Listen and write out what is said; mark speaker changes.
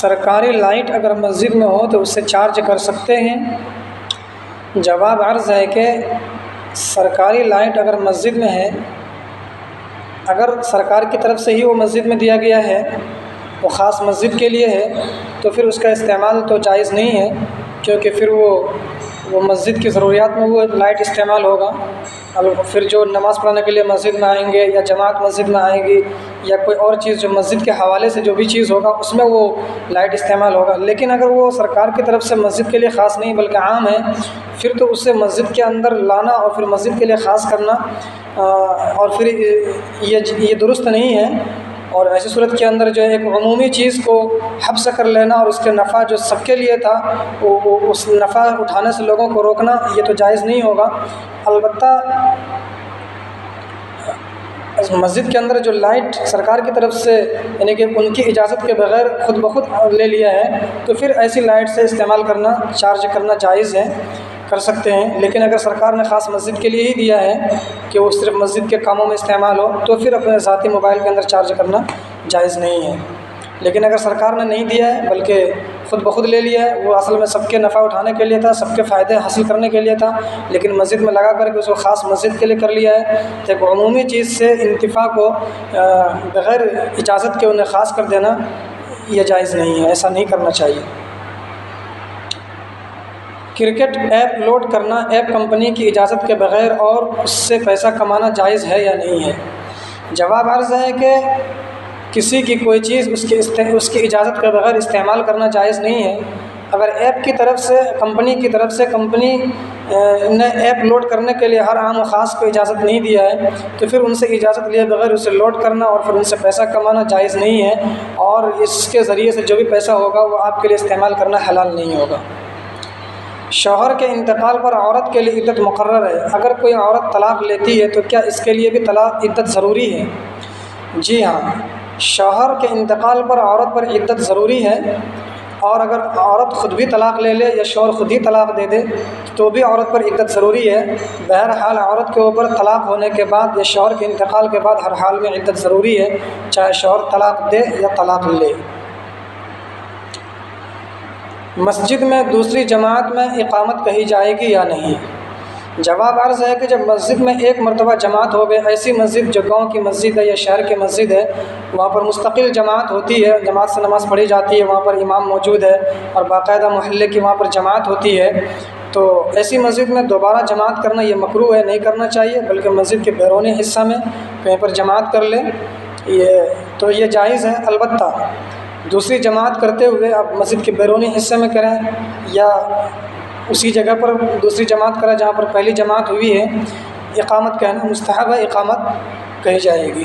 Speaker 1: سرکاری لائٹ اگر مسجد میں ہو تو اس سے چارج کر سکتے ہیں؟ جواب عرض ہے کہ سرکاری لائٹ اگر مسجد میں ہے، اگر سرکار کی طرف سے ہی وہ مسجد میں دیا گیا ہے، وہ خاص مسجد کے لیے ہے، تو پھر اس کا استعمال تو جائز نہیں ہے، کیونکہ پھر وہ مسجد کی ضروریات میں وہ لائٹ استعمال ہوگا۔ پھر جو نماز پڑھنے کے لیے مسجد میں آئیں گے یا جماعت مسجد میں آئے گی یا کوئی اور چیز جو مسجد کے حوالے سے جو بھی چیز ہوگا اس میں وہ لائٹ استعمال ہوگا۔ لیکن اگر وہ سرکار کی طرف سے مسجد کے لیے خاص نہیں بلکہ عام ہے، پھر تو اسے مسجد کے اندر لانا اور پھر مسجد کے لیے خاص کرنا اور پھر یہ درست نہیں ہے۔ اور ایسی صورت کے اندر جو ہے ایک عمومی چیز کو حبس کر لینا اور اس کے نفع جو سب کے لیے تھا وہ اس نفع اٹھانے سے لوگوں کو روکنا، یہ تو جائز نہیں ہوگا۔ البتہ مسجد کے اندر جو لائٹ سرکار کی طرف سے یعنی کہ ان کی اجازت کے بغیر خود بخود لے لیا ہے، تو پھر ایسی لائٹ سے استعمال کرنا، چارج کرنا جائز ہے، کر سکتے ہیں۔ لیکن اگر سرکار نے خاص مسجد کے لیے ہی دیا ہے کہ وہ صرف مسجد کے کاموں میں استعمال ہو، تو پھر اپنے ذاتی موبائل کے اندر چارج کرنا جائز نہیں ہے۔ لیکن اگر سرکار نے نہیں دیا ہے بلکہ خود بخود لے لیا ہے، وہ اصل میں سب کے نفع اٹھانے کے لیے تھا، سب کے فائدے حاصل کرنے کے لیے تھا، لیکن مسجد میں لگا کر کے اس کو خاص مسجد کے لیے کر لیا ہے، تو ایک عمومی چیز سے انتفاع کو بغیر اجازت کے انہیں خاص کر دینا یہ جائز نہیں ہے، ایسا نہیں کرنا چاہیے۔ کرکٹ ایپ لوڈ کرنا ایپ کمپنی کی اجازت کے بغیر اور اس سے پیسہ کمانا جائز ہے یا نہیں ہے؟ جواب عرض ہے کہ کسی کی کوئی چیز اس کی اجازت کے بغیر استعمال کرنا جائز نہیں ہے۔ اگر ایپ کی طرف سے کمپنی نے ایپ لوڈ کرنے کے لیے ہر عام و خاص کو اجازت نہیں دیا ہے، تو پھر ان سے اجازت لیے بغیر اسے لوڈ کرنا اور پھر ان سے پیسہ کمانا جائز نہیں ہے، اور اس کے ذریعے سے جو بھی پیسہ ہوگا وہ آپ کے لیے استعمال کرنا حلال نہیں ہوگا۔ شوہر کے انتقال پر عورت کے لیے عدت مقرر ہے، اگر کوئی عورت طلاق لیتی ہے تو کیا اس کے لیے بھی عدت ضروری ہے؟ جی ہاں، شوہر کے انتقال پر عورت پر عدت ضروری ہے، اور اگر عورت خود بھی طلاق لے لے یا شوہر خود ہی طلاق دے دے تو بھی عورت پر عدت ضروری ہے۔ بہرحال عورت کے اوپر طلاق ہونے کے بعد یا شوہر کے انتقال کے بعد ہر حال میں عدت ضروری ہے، چاہے شوہر طلاق دے یا طلاق لے۔ مسجد میں دوسری جماعت میں اقامت کہی جائے گی یا نہیں؟ جواب عرض ہے کہ جب مسجد میں ایک مرتبہ جماعت ہو گئے، ایسی مسجد جو گاؤں کی مسجد ہے یا شہر کی مسجد ہے، وہاں پر مستقل جماعت ہوتی ہے، جماعت سے نماز پڑھی جاتی ہے، وہاں پر امام موجود ہے اور باقاعدہ محلے کی وہاں پر جماعت ہوتی ہے، تو ایسی مسجد میں دوبارہ جماعت کرنا یہ مکروہ ہے، نہیں کرنا چاہیے، بلکہ مسجد کے بیرونی حصہ میں کہیں پر جماعت کر لیں یہ جائز ہے۔ البتہ دوسری جماعت کرتے ہوئے آپ مسجد کے بیرونی حصے میں کریں یا اسی جگہ پر دوسری جماعت کریں جہاں پر پہلی جماعت ہوئی ہے، اقامت کہنا مستحب ہے، اقامت کہی جائے گی۔